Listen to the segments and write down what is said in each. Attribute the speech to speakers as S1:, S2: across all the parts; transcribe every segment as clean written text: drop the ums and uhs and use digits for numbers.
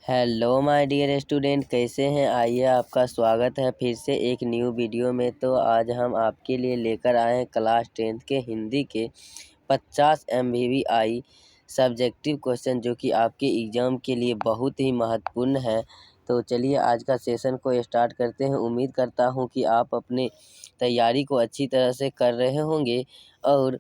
S1: Hello my dear student, कैसे हैं। आइए, आपका स्वागत है फिर से एक न्यू वीडियो में। तो आज हम आपके लिए लेकर आए हैं क्लास 10th के हिंदी के 50 MVVI सब्जेक्टिव क्वेश्चन, जो कि आपके एग्ज़ाम के लिए बहुत ही महत्वपूर्ण है। तो चलिए आज का सेशन को स्टार्ट करते हैं। उम्मीद करता हूँ कि आप अपने तैयारी को अच्छी तरह से कर रहे होंगे और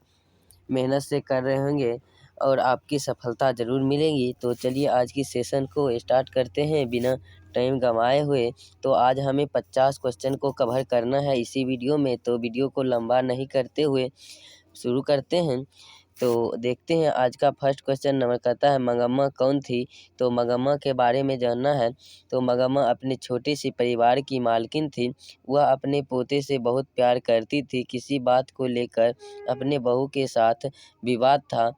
S1: मेहनत से कर रहे होंगे और आपकी सफलता ज़रूर मिलेगी। तो चलिए आज की सेशन को स्टार्ट करते हैं बिना टाइम गंवाए हुए। तो आज हमें 50 क्वेश्चन को कवर करना है इसी वीडियो में। तो वीडियो को लंबा नहीं करते हुए शुरू करते हैं। तो देखते हैं आज का फर्स्ट क्वेश्चन नंबर कहता है, मंगम्मा कौन थी। तो मंगम्मा के बारे में जानना है। तो मंगम्मा अपने छोटे से परिवार की मालकिन थी। वह अपने पोते से बहुत प्यार करती थी। किसी बात को लेकर अपने बहू के साथ विवाद था।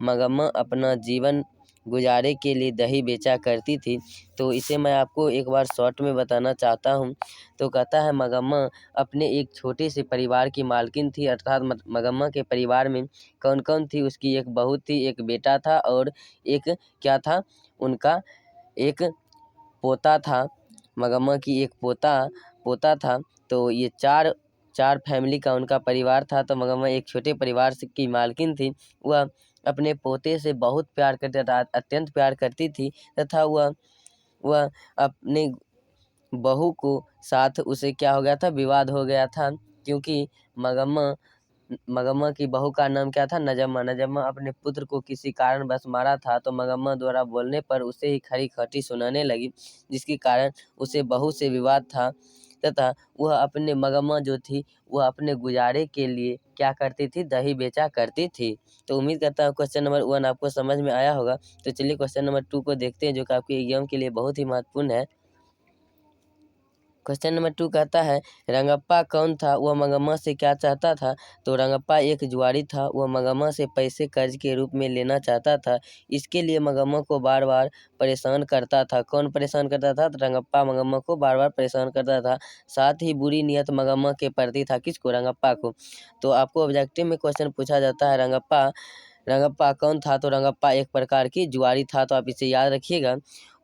S1: मंगम्मा अपना जीवन गुजारे के लिए दही बेचा करती थी। तो इसे मैं आपको एक बार शॉर्ट में बताना चाहता हूँ। तो कहता है, मंगम्मा अपने एक छोटे से परिवार की मालकिन थी, अर्थात मंगम्मा के परिवार में कौन कौन थी। उसकी एक बहू थी, एक बेटा था और एक क्या था, उनका एक पोता था। मंगम्मा की एक पोता था। तो ये चार फैमिली का उनका परिवार था। तो मंगम्मा एक छोटे परिवार की मालकिन थी। वह अपने पोते से बहुत प्यार करता था, अत्यंत प्यार करती थी तथा वह अपने बहू को साथ उसे क्या हो गया था, विवाद हो गया था। क्योंकि मंगम्मा की बहू का नाम क्या था, नजम्मा। नजम्मा अपने पुत्र को किसी कारणवश मारा था। तो मंगम्मा द्वारा बोलने पर उसे ही खरी खोटी सुनाने लगी, जिसके कारण उसे बहू से विवाद था तथा वह अपने मंगम्मा जो थी वह अपने गुजारे के लिए क्या करती थी, दही बेचा करती थी। तो उम्मीद करता हूँ क्वेश्चन नंबर 1 आपको समझ में आया होगा। तो चलिए क्वेश्चन नंबर 2 को देखते हैं, जो कि आपके एग्जाम के लिए बहुत ही महत्वपूर्ण है। क्वेश्चन नंबर 2 कहता है, रंगप्पा कौन था, वह मंगम्मा से क्या चाहता था। तो रंगप्पा एक जुआरी था। वह मंगम्मा से पैसे कर्ज के रूप में लेना चाहता था। इसके लिए मंगम्मा को बार बार परेशान करता था। कौन परेशान करता था, तो रंगप्पा मंगम्मा को बार बार परेशान करता था। साथ ही बुरी नियत मंगम्मा के प्रति था। किसको, रंगप्पा को। तो आपको ऑब्जेक्टिव में क्वेश्चन पूछा जाता है, रंगप्पा कौन था। तो रंगप्पा एक प्रकार की जुआरी था। तो आप इसे याद रखिएगा।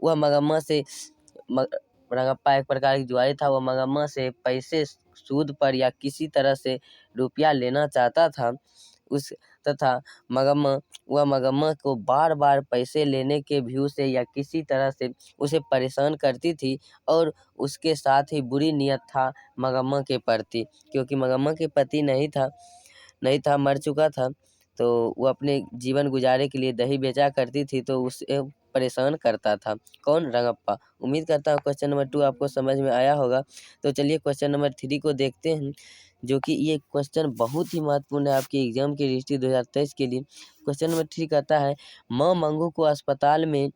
S1: वह मंगम्मा से रंगप्पा एक प्रकार की जुआरी था। वह मंगम्मा से पैसे सूद पर या किसी तरह से रुपया लेना चाहता था। तथा मंगम्मा को बार बार पैसे लेने के व्यू से या किसी तरह से उसे परेशान करती थी। और उसके साथ ही बुरी नियत था मंगम्मा के प्रति, क्योंकि मंगम्मा के पति नहीं था, मर चुका था। तो वो अपने जीवन गुजारे के लिए दही बेचा करती थी, तो उसे परेशान करता था। कौन, रंगप्पा। उम्मीद करता हूँ क्वेश्चन नंबर 2 आपको समझ में आया होगा। तो चलिए क्वेश्चन नंबर 3 को देखते हैं, जो कि ये क्वेश्चन बहुत ही महत्वपूर्ण है आपके एग्जाम के रजिस्ट्री 2023 के लिए। क्वेश्चन नंबर 3 कहता है, माँ मंगू को अस्पताल में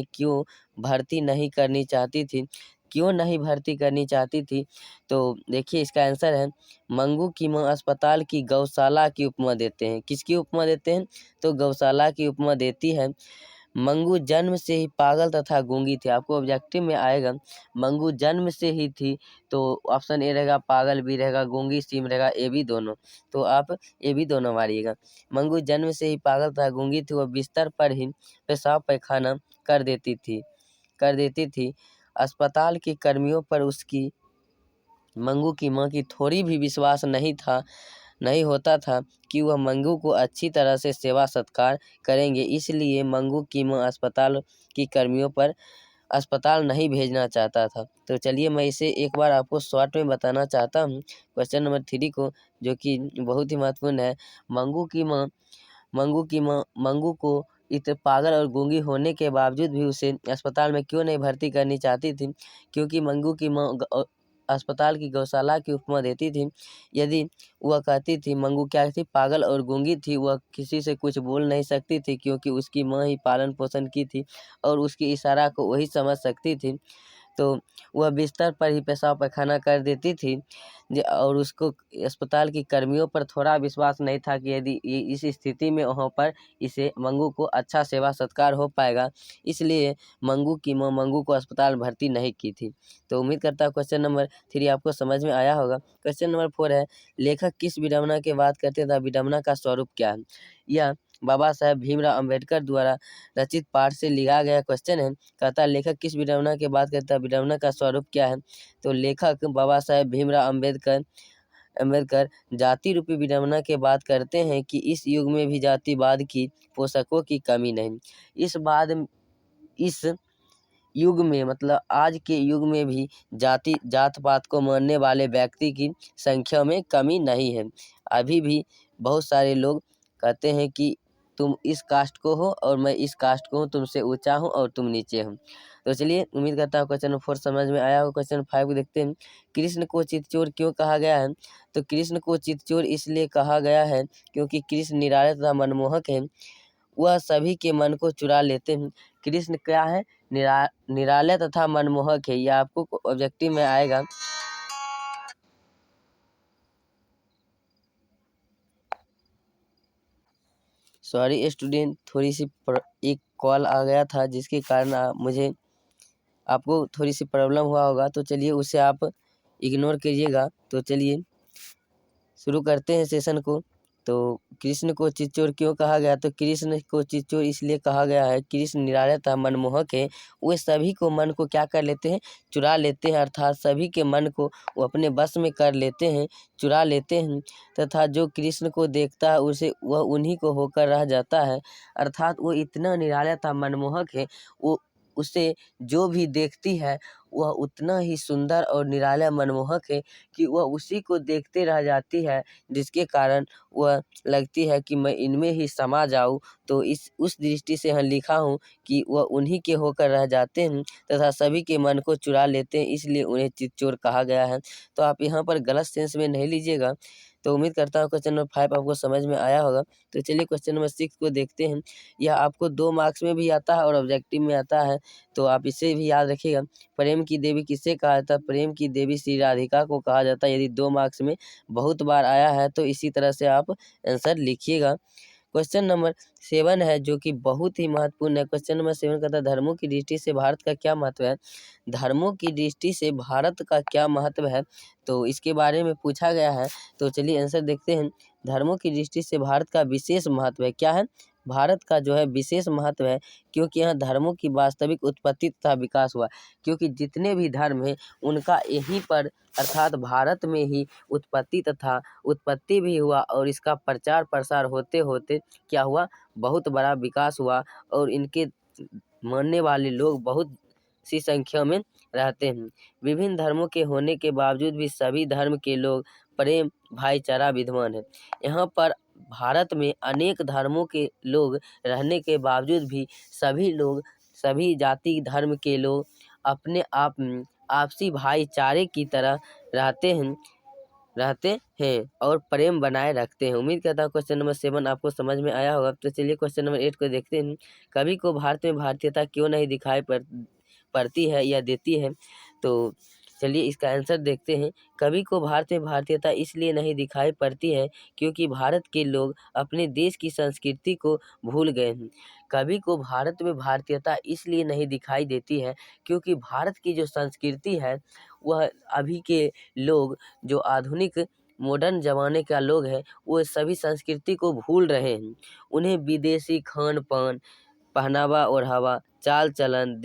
S1: क्यों भर्ती नहीं करनी चाहती थी। क्यों नहीं भर्ती करनी चाहती थी। तो देखिए इसका आंसर है, मंगू की माँ अस्पताल की गौशाला की उपमा देते हैं। किसकी उपमा देते हैं, तो गौशाला की उपमा देती है। मंगू जन्म से ही पागल तथा गूंगी थी। आपको ऑब्जेक्टिव में आएगा, मंगू जन्म से ही थी। तो ऑप्शन ए रहेगा, पागल भी रहेगा, गूंगी सी में रहेगा, ए भी दोनों। तो आप ए भी दोनों मारिएगा। मंगू जन्म से ही पागल तथा गूंगी थी। वह बिस्तर पर ही पेशाब पैखाना कर देती थी। अस्पताल के कर्मियों पर उसकी मंगू की माँ की थोड़ी भी विश्वास नहीं होता था कि वह मंगू को अच्छी तरह से सेवा सत्कार करेंगे। इसलिए मंगू की माँ अस्पताल की कर्मियों पर अस्पताल नहीं भेजना चाहता था। तो चलिए मैं इसे एक बार आपको शॉर्ट में बताना चाहता हूँ क्वेश्चन नंबर 3 को, जो कि बहुत ही महत्वपूर्ण है। मंगू को इतने पागल और गूंगी होने के बावजूद भी उसे अस्पताल में क्यों नहीं भर्ती करनी चाहती थी, क्योंकि मंगू की माँ अस्पताल की गौशाला की उपमा देती थी। यदि वह कहती थी, मंगू क्या थी, पागल और गूंगी थी, वह किसी से कुछ बोल नहीं सकती थी, क्योंकि उसकी माँ ही पालन पोषण की थी और उसकी इशारा को वही समझ सकती थी। तो वह बिस्तर पर ही पेशाब पैखाना कर देती थी। और उसको अस्पताल की कर्मियों पर थोड़ा विश्वास नहीं था कि यदि इस स्थिति में वहाँ पर इसे मंगू को अच्छा सेवा सत्कार हो पाएगा। इसलिए मंगू की माँ मंगू को अस्पताल भर्ती नहीं की थी। तो उम्मीद करता हूँ क्वेश्चन नंबर 3 आपको समझ में आया होगा। क्वेश्चन नंबर 4 है, लेखक किस विडंबना की बात करते थे, विडंबना का स्वरूप क्या है। यह बाबा साहेब भीमराव अंबेडकर द्वारा रचित पाठ से लिखा गया क्वेश्चन है। कहता है लेखक किस विडंबना की बात करता है, विडंबना का स्वरूप क्या है। तो लेखक बाबा साहेब भीमराव अंबेडकर जाति रूपी विडंबना के बात करते हैं कि इस युग में भी जातिवाद की पोषकों की कमी नहीं। इस युग में मतलब आज के युग में भी जात पात को मानने वाले व्यक्ति की संख्या में कमी नहीं है। अभी भी बहुत सारे लोग कहते हैं कि तुम इस कास्ट को हो और मैं इस कास्ट को हूँ, तुमसे ऊंचा हूँ और तुम नीचे हो। तो चलिए उम्मीद करता हूँ क्वेश्चन नंबर 4 समझ में आया हो। क्वेश्चन 5 को देखते हैं। कृष्ण को चितचोर क्यों कहा गया है। तो कृष्ण को चितचोर इसलिए कहा गया है क्योंकि कृष्ण निराला तथा मनमोहक है, वह सभी के मन को चुरा लेते हैं। कृष्ण क्या है, निराला तथा मनमोहक है। यह आपको ऑब्जेक्टिव में आएगा। सॉरी स्टूडेंट, थोड़ी सी एक कॉल आ गया था जिसके कारण मुझे आपको थोड़ी सी प्रॉब्लम हुआ होगा, तो चलिए उसे आप इग्नोर कीजिएगा। तो चलिए शुरू करते हैं सेशन को। तो कृष्ण को चितचोर क्यों कहा गया। तो कृष्ण को चितचोर इसलिए कहा गया है, कृष्ण निराला तथा मनमोहक है, वे सभी को मन को क्या कर लेते हैं, चुरा लेते हैं। अर्थात सभी के मन को वो अपने बस में कर लेते हैं, चुरा लेते हैं। तथा जो कृष्ण को देखता है उसे वह उन्हीं को होकर रह जाता है। अर्थात वो इतना निराला तथा मनमोहक है, वो उसे जो भी देखती है वह उतना ही सुंदर और निराला मनमोहक है कि वह उसी को देखते रह जाती है, जिसके कारण वह लगती है कि मैं इनमें ही समा जाऊँ। तो उस दृष्टि से यहाँ लिखा हूँ कि वह उन्हीं के होकर रह जाते हैं तथा सभी के मन को चुरा लेते हैं, इसलिए उन्हें चितचोर कहा गया है। तो आप यहाँ पर गलत सेंस में नहीं लीजिएगा। तो उम्मीद करता हूँ क्वेश्चन नंबर 5 आपको समझ में आया होगा। तो चलिए क्वेश्चन नंबर 6 को देखते हैं। यह आपको 2 मार्क्स में भी आता है और ऑब्जेक्टिव में आता है, तो आप इसे भी याद रखिएगा। प्रेम की देवी किसे कहा जाता है। प्रेम की देवी श्री राधिका को कहा जाता है। यदि 2 मार्क्स में बहुत बार आया है तो इसी तरह से आप आंसर लिखिएगा। क्वेश्चन नंबर 7 है जो कि बहुत ही महत्वपूर्ण है। क्वेश्चन नंबर 7 कहता है धर्मों की दृष्टि से भारत का क्या महत्व है। धर्मों की दृष्टि से भारत का क्या महत्व है, तो इसके बारे में पूछा गया है। तो चलिए आंसर देखते हैं। धर्मों की दृष्टि से भारत का विशेष महत्व है। क्या है, भारत का जो है विशेष महत्व है क्योंकि यहाँ धर्मों की वास्तविक उत्पत्ति तथा विकास हुआ। क्योंकि जितने भी धर्म हैं उनका यहीं पर अर्थात भारत में ही उत्पत्ति भी हुआ और इसका प्रचार प्रसार होते होते क्या हुआ, बहुत बड़ा विकास हुआ और इनके मानने वाले लोग बहुत सी संख्या में रहते हैं। विभिन्न धर्मों के होने के बावजूद भी सभी धर्म के लोग प्रेम भाईचारा विद्यमान है। यहाँ पर भारत में अनेक धर्मों के लोग रहने के बावजूद भी सभी लोग, सभी जाति धर्म के लोग अपने आप आपसी भाईचारे की तरह रहते हैं और प्रेम बनाए रखते हैं। उम्मीद करता हूँ क्वेश्चन नंबर 7 आपको समझ में आया होगा। तो चलिए क्वेश्चन नंबर 8 को देखते हैं। कवि को भारत में भारतीयता क्यों नहीं दिखाई पड़ती है या देती है। तो चलिए इसका आंसर देखते हैं। कवि को भारत में भारतीयता इसलिए नहीं दिखाई पड़ती है क्योंकि भारत के लोग अपने देश की संस्कृति को भूल गए हैं। कवि को भारत में भारतीयता इसलिए नहीं दिखाई देती है क्योंकि भारत की जो संस्कृति है वह अभी के लोग, जो आधुनिक मॉडर्न ज़माने का लोग हैं, वो सभी संस्कृति को भूल रहे हैं। उन्हें विदेशी खान पान, पहनावा ओढ़ावा, चाल चलन,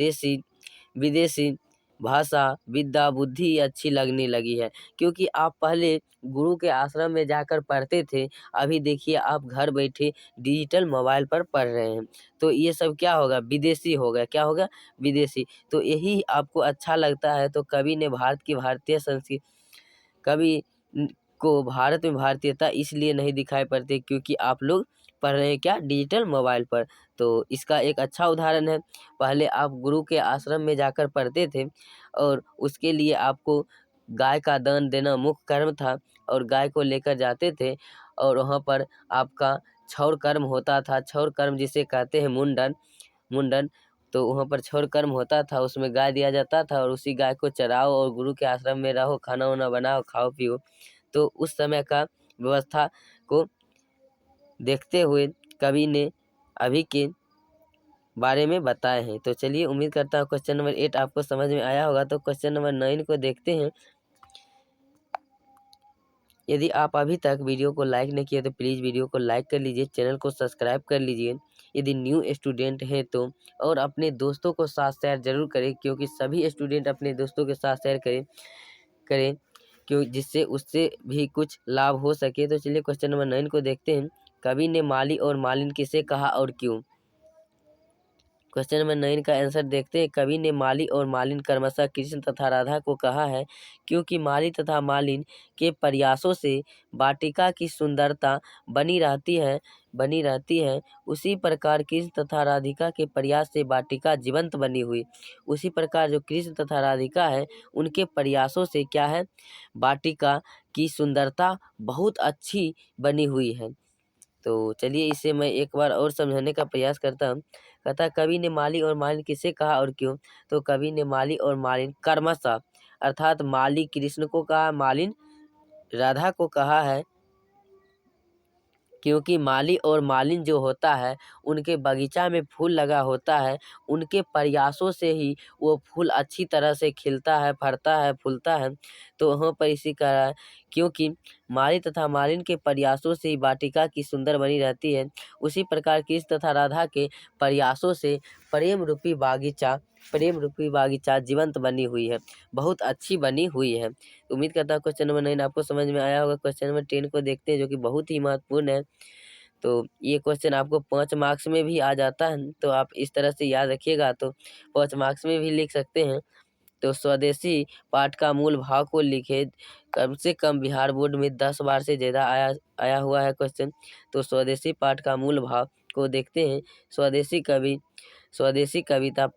S1: विदेशी भाषा, विद्या बुद्धि अच्छी लगने लगी है। क्योंकि आप पहले गुरु के आश्रम में जाकर पढ़ते थे, अभी देखिए आप घर बैठे डिजिटल मोबाइल पर पढ़ रहे हैं। तो ये सब क्या होगा, विदेशी होगा। क्या होगा, विदेशी। तो यही आपको अच्छा लगता है। तो कवि ने भारत की भारतीय संस्कृति, कवि को भारत में भारतीयता इसलिए नहीं दिखाई पड़ती क्योंकि आप लोग पढ़ रहे हैं क्या, डिजिटल मोबाइल पर। तो इसका एक अच्छा उदाहरण है। पहले आप गुरु के आश्रम में जाकर पढ़ते थे और उसके लिए आपको गाय का दान देना मुख्य कर्म था और गाय को लेकर जाते थे और वहाँ पर आपका छौर कर्म होता था। छौर कर्म जिसे कहते हैं मुंडन। तो वहाँ पर छौर कर्म होता था, उसमें गाय दिया जाता था और उसी गाय को चराओ और गुरु के आश्रम में रहो, खाना वाना बनाओ, खाओ पियो। तो उस समय का व्यवस्था को देखते हुए कवि ने अभी के बारे में बताए हैं। तो चलिए उम्मीद करता हूँ क्वेश्चन नंबर 8 आपको समझ में आया होगा। तो क्वेश्चन नंबर 9 को देखते हैं। यदि आप अभी तक वीडियो को लाइक नहीं किए तो प्लीज़ वीडियो को लाइक कर लीजिए, चैनल को सब्सक्राइब कर लीजिए यदि न्यू स्टूडेंट हैं तो, और अपने दोस्तों को साथ शेयर ज़रूर करें, क्योंकि सभी स्टूडेंट अपने दोस्तों के साथ शेयर करें क्यों, जिससे उससे भी कुछ लाभ हो सके। तो चलिए क्वेश्चन नंबर 9 को देखते हैं। कवि ने माली और मालिन किसे कहा और क्यों? क्वेश्चन नंबर 9 का आंसर देखते हैं। कवि ने माली और मालिन क्रमशः कृष्ण तथा राधा को कहा है, क्योंकि माली तथा मालिन के प्रयासों से वाटिका की सुंदरता बनी रहती है। उसी प्रकार कृष्ण तथा राधिका के प्रयास से वाटिका जीवंत बनी हुई। उसी प्रकार जो कृष्ण तथा राधिका है, उनके प्रयासों से क्या है, वाटिका की सुंदरता बहुत अच्छी बनी हुई है। तो चलिए इसे मैं एक बार और समझाने का प्रयास करता हूँ। कहता है कवि ने माली और मालिन किसे कहा और क्यों? तो कवि ने माली और मालिन क्रमशः, अर्थात माली कृष्ण को कहा, मालिन राधा को कहा है, क्योंकि माली और मालिन जो होता है, उनके बगीचा में फूल लगा होता है, उनके प्रयासों से ही वो फूल अच्छी तरह से खिलता है, फरता है, फूलता है। तो वहाँ पर इसी कहा है, क्योंकि माली तथा मालिन के प्रयासों से ही वाटिका की सुंदर बनी रहती है। उसी प्रकार कृष्ण तथा राधा के प्रयासों से प्रेम रूपी बागीचा जीवंत बनी हुई है, बहुत अच्छी बनी हुई है। उम्मीद करता हूँ क्वेश्चन नंबर 9 आपको समझ में आया होगा। क्वेश्चन नंबर 10 को देखते हैं, जो कि बहुत ही महत्वपूर्ण है। तो ये क्वेश्चन आपको 5 मार्क्स में भी आ जाता है, तो आप इस तरह से याद रखिएगा तो 5 मार्क्स में भी लिख सकते हैं। तो स्वदेशी पाठ का मूल भाव को लिखे। कम से कम बिहार बोर्ड में 10 बार से ज़्यादा आया हुआ है क्वेश्चन। तो स्वदेशी पाठ का मूल भाव को देखते हैं। स्वदेशी कविता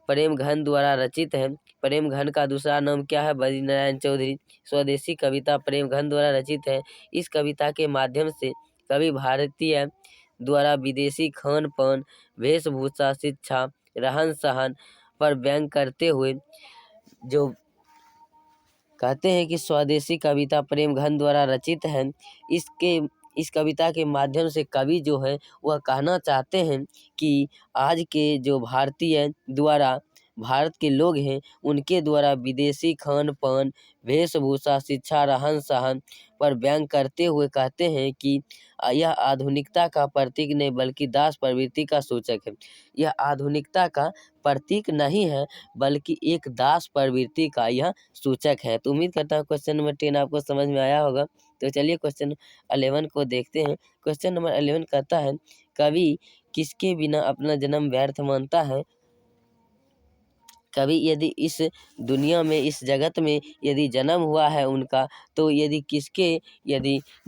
S1: प्रेम घन द्वारा रचित है। प्रेम घन का दूसरा नाम क्या है? बद्रीनारायण चौधरी। स्वदेशी कविता प्रेम घन द्वारा रचित है। इस कविता के माध्यम से कवि भारतीय द्वारा विदेशी खान पान, वेशभूषा, शिक्षा, रहन सहन पर व्यंग करते हुए जो कहते हैं कि स्वदेशी कविता प्रेम घन द्वारा रचित है। इस कविता के माध्यम से कवि जो है वह कहना चाहते हैं कि आज के जो भारत के लोग हैं, उनके द्वारा विदेशी खान पान, वेशभूषा, शिक्षा, रहन सहन पर व्यंग करते हुए कहते हैं कि यह आधुनिकता का प्रतीक नहीं बल्कि दास प्रवृत्ति का सूचक है। यह आधुनिकता का प्रतीक नहीं है बल्कि एक दास प्रवृत्ति का यह सूचक है। तो उम्मीद करता हूँ क्वेश्चन नंबर 10 आपको समझ में आया होगा। तो चलिए क्वेश्चन 11 को देखते हैं। क्वेश्चन नंबर 11 कहता है, कवि किसके बिना अपना जन्म व्यर्थ मानता है? कवि यदि इस दुनिया में, इस जगत में यदि जन्म हुआ है उनका, तो यदि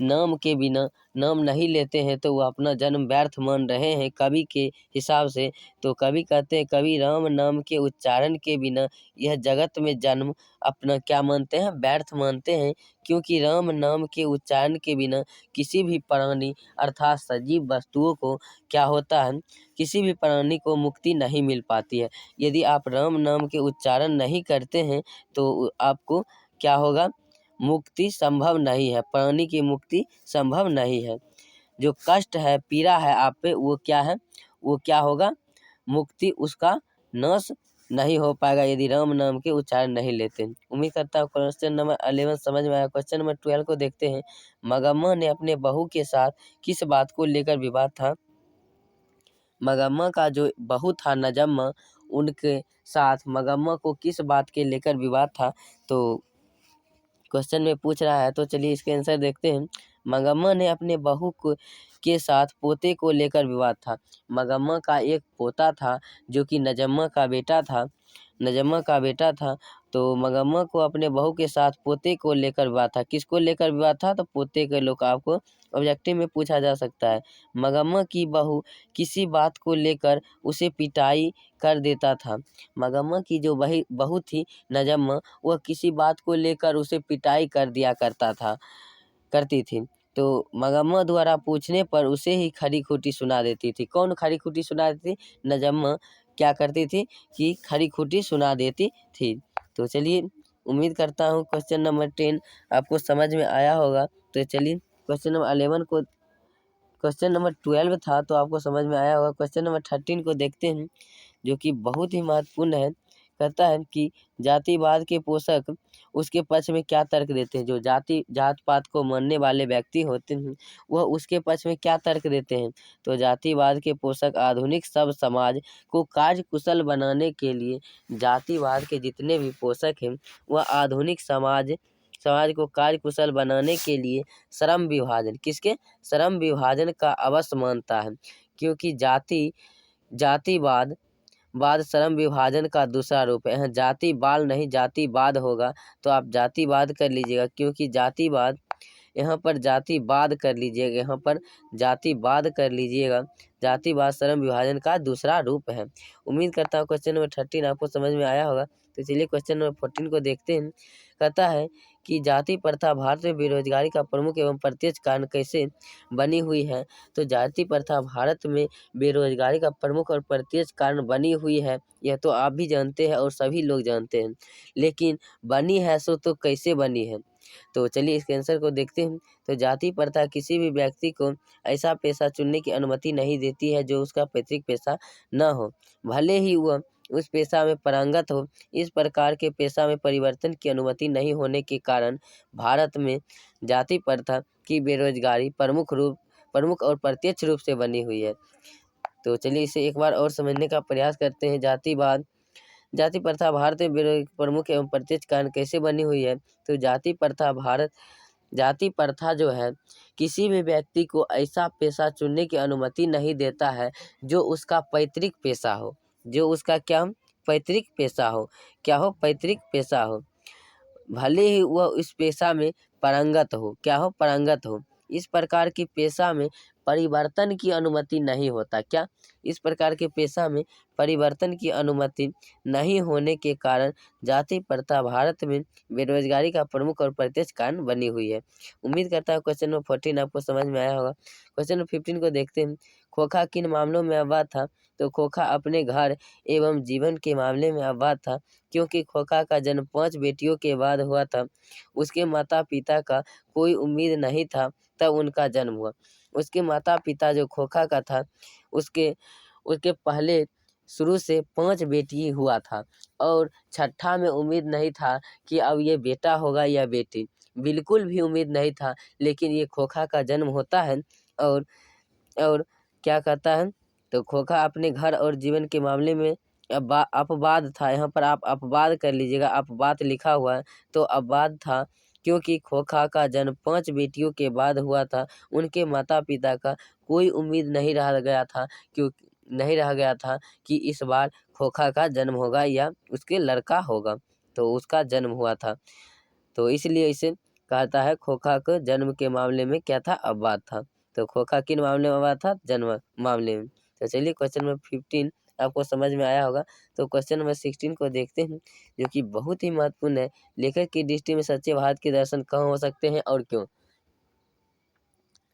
S1: नाम के बिना नाम नहीं लेते हैं तो वह अपना जन्म व्यर्थ मान रहे हैं कवि के हिसाब से। तो कवि कहते हैं, कवि राम नाम के उच्चारण के बिना यह जगत में जन्म अपना क्या मानते हैं? व्यर्थ मानते हैं, क्योंकि राम नाम के उच्चारण के बिना किसी भी प्राणी अर्थात सजीव वस्तुओं को क्या होता है, किसी भी प्राणी को मुक्ति नहीं मिल पाती है। यदि आप राम नाम के उच्चारण नहीं करते हैं तो आपको क्या होगा? मुक्ति संभव नहीं है, प्राणी की मुक्ति संभव नहीं है। जो कष्ट है, पीड़ा है आप पे, वो क्या है? वो क्या होगा? मुक्ति उसका नाश नहीं हो पाएगा यदि राम नाम के उच्चारण नहीं लेते। उम्मीद करता हूँ क्वेश्चन नंबर 11 समझ में आया। क्वेश्चन नंबर 12 को देखते हैं। मगम्मा ने अपने बहू के साथ किस बात को लेकर विवाद था? मगम्मा का जो बहू था नजम्मा, उनके साथ मगम्मा को किस बात के लेकर विवाद था? तो क्वेश्चन में पूछ रहा है, तो चलिए इसके आंसर देखते हैं। मगम्मा ने अपने के साथ पोते को लेकर विवाद था। मगम्मा का एक पोता था जो कि नजम्मा का बेटा था। तो मगम्मा को अपने बहू के साथ पोते को लेकर विवाद था। किसको लेकर विवाद था? तो पोते के लोग आपको ऑब्जेक्टिव में पूछा जा सकता है। मगम्मा की बहू किसी बात को लेकर उसे पिटाई कर देता था। मगम्मा की जो बहू थी नजम्मा, वह किसी बात को लेकर उसे पिटाई कर दिया करती थी। तो मगम्मा द्वारा पूछने पर उसे ही खरी खोटी सुना देती थी। कौन खरी खोटी सुना देती? नजम्मा क्या करती थी कि खरी खोटी सुना देती थी। तो चलिए उम्मीद करता हूँ क्वेश्चन नंबर 10 आपको समझ में आया होगा। तो चलिए क्वेश्चन नंबर 11 को, क्वेश्चन नंबर 12 था तो आपको समझ में आया होगा। क्वेश्चन नंबर 13 को देखते हैं, जो कि बहुत ही महत्वपूर्ण है। कहता है कि जातिवाद के पोषक उसके पक्ष में क्या तर्क देते हैं? जो जात पात को मानने वाले व्यक्ति होते हैं वह उसके पक्ष में क्या तर्क देते हैं? तो जातिवाद के पोषक आधुनिक सब समाज को कार्य कुशल बनाने के लिए जातिवाद के जितने भी पोषक हैं वह आधुनिक समाज को कार्य कुशल बनाने के लिए श्रम विभाजन श्रम विभाजन का अवश्य मानता है, क्योंकि जातिवाद श्रम विभाजन का दूसरा रूप है। जाति बाल नहीं जातिवाद होगा, तो आप जातिवाद कर लीजिएगा, क्योंकि जातिवाद यहाँ पर जातिवाद कर लीजिएगा, यहाँ पर जातिवाद कर लीजिएगा। जातिवाद श्रम विभाजन का दूसरा रूप है। उम्मीद करता हूँ क्वेश्चन नंबर 13 आपको समझ में आया होगा। तो चलिए क्वेश्चन नंबर 14 को देखते हैं। कहता है कि जाति प्रथा भारत में बेरोजगारी का प्रमुख एवं प्रत्यक्ष कारण कैसे बनी हुई है? तो जाति प्रथा भारत में बेरोजगारी का प्रमुख और प्रत्यक्ष कारण बनी हुई है, यह तो आप भी जानते हैं और सभी लोग जानते हैं, लेकिन बनी है सो तो कैसे बनी है? तो चलिए इसके आंसर को देखते हैं। तो जाति प्रथा किसी भी व्यक्ति को ऐसा पेशा चुनने की अनुमति नहीं देती है जो उसका पैतृक पेशा न हो, भले ही वह उस पेशा में पारंगत हो। इस प्रकार के पेशा में परिवर्तन की अनुमति नहीं होने के कारण भारत में जाति प्रथा की बेरोजगारी प्रमुख और प्रत्यक्ष रूप से बनी हुई है। तो चलिए इसे एक बार और समझने का प्रयास करते हैं। जाति प्रथा भारत में प्रमुख एवं प्रत्यक्ष कारण कैसे बनी हुई है? तो जाति प्रथा जो है किसी भी व्यक्ति को ऐसा पेशा चुनने की अनुमति नहीं देता है जो उसका पैतृक पेशा हो, जो उसका क्या पैतृक पेशा हो, क्या हो पैतृक पेशा हो, भले ही वह इस पेशा में पारंगत हो, क्या हो पारंगत हो। इस प्रकार के पेशा में परिवर्तन की अनुमति नहीं होता, क्या इस प्रकार के पेशा में परिवर्तन की अनुमति नहीं होने के कारण जाति प्रथा भारत में बेरोजगारी का प्रमुख और प्रत्यक्ष कारण बनी हुई है। उम्मीद करता हूँ क्वेश्चन नंबर 14 आपको समझ में आया होगा। क्वेश्चन नंबर 15 को देखते हैं। खोखा किन मामलों में अवैध था? तो खोखा अपने घर एवं जीवन के मामले में अवैध था, क्योंकि खोखा का जन्म 5 बेटियों के बाद हुआ था। उसके माता पिता का कोई उम्मीद नहीं था तब उनका जन्म हुआ। उसके माता पिता जो खोखा का था उसके पहले शुरू से 5 बेटी हुआ था और छठा में उम्मीद नहीं था कि अब ये बेटा होगा या बेटी, बिल्कुल भी उम्मीद नहीं था। लेकिन ये खोखा का जन्म होता है और क्या कहता है? तो खोखा अपने घर और जीवन के मामले में अपवाद था। यहाँ पर आप अपवाद कर लीजिएगा, अपवाद लिखा हुआ है तो अपवाद था, क्योंकि खोखा का जन्म 5 बेटियों के बाद हुआ था। उनके माता पिता का कोई उम्मीद नहीं रह गया था कि इस बार खोखा का जन्म होगा या उसके लड़का होगा, तो उसका जन्म हुआ था। तो इसलिए इसे कहता है खोखा के जन्म के मामले में क्या था? अपवाद था। तो खोखा किन मामले में अपवाद था? जन्म मामले में। तो चलिए क्वेश्चन नंबर 15 आपको समझ में आया होगा। तो क्वेश्चन नंबर 16 को देखते हैं, जो कि बहुत ही महत्वपूर्ण है। लेखक की दृष्टि में सच्चे भारत के दर्शन कहाँ हो सकते हैं और क्यों?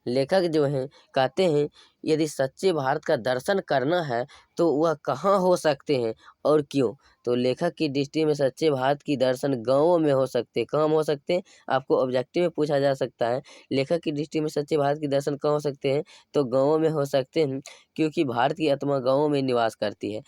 S1: लेखक जो हैं कहते हैं यदि सच्चे भारत का दर्शन करना है तो वह कहाँ हो सकते हैं और क्यों? तो लेखक की दृष्टि में सच्चे भारत की दर्शन गाँवों में हो सकते हैं। कहाँ हो सकते हैं? आपको ऑब्जेक्टिव में पूछा जा सकता है। लेखक की दृष्टि में सच्चे भारत की दर्शन कहाँ हो सकते हैं? तो गाँवों में हो सकते हैं, क्योंकि भारत की आत्मा गाँवों में निवास करती है।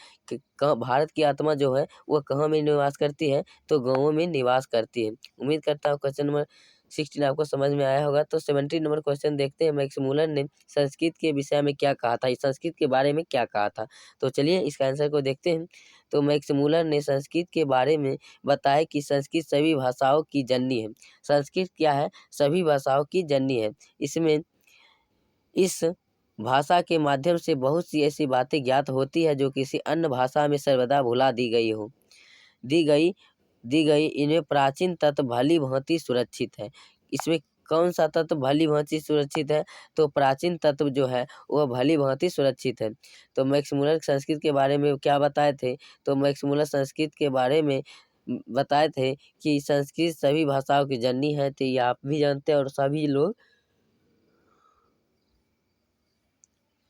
S1: भारत की आत्मा जो है वह कहाँ में निवास करती है? तो गाँवों में निवास करती है। उम्मीद करता हूँ क्वेश्चन नंबर 16 आपको समझ में आया होगा। तो 17 नंबर क्वेश्चन देखते हैं। मैक्स मुलर ने संस्कृत के विषय में क्या कहा था? इस संस्कृत के बारे में क्या कहा था? तो चलिए इसका आंसर को देखते हैं। तो मैक्स मुलर ने संस्कृत के बारे में बताया कि संस्कृत सभी भाषाओं की जननी है। संस्कृत क्या है? सभी भाषाओं की जननी है। इस भाषा के माध्यम से बहुत सी ऐसी बातें ज्ञात होती है जो किसी अन्य भाषा में सर्वदा भुला दी गई। इनमें प्राचीन तत्व भली भांति सुरक्षित है। इसमें कौन सा तत्व भली भांति सुरक्षित है? तो प्राचीन तत्व जो है वह भली भांति सुरक्षित है। तो मैक्स मुलर संस्कृत के बारे में क्या बताए थे? तो मैक्स मुलर संस्कृत के बारे में बताए थे कि संस्कृत सभी भाषाओं की जननी है। तो ये आप भी जानते हैं और सभी लोग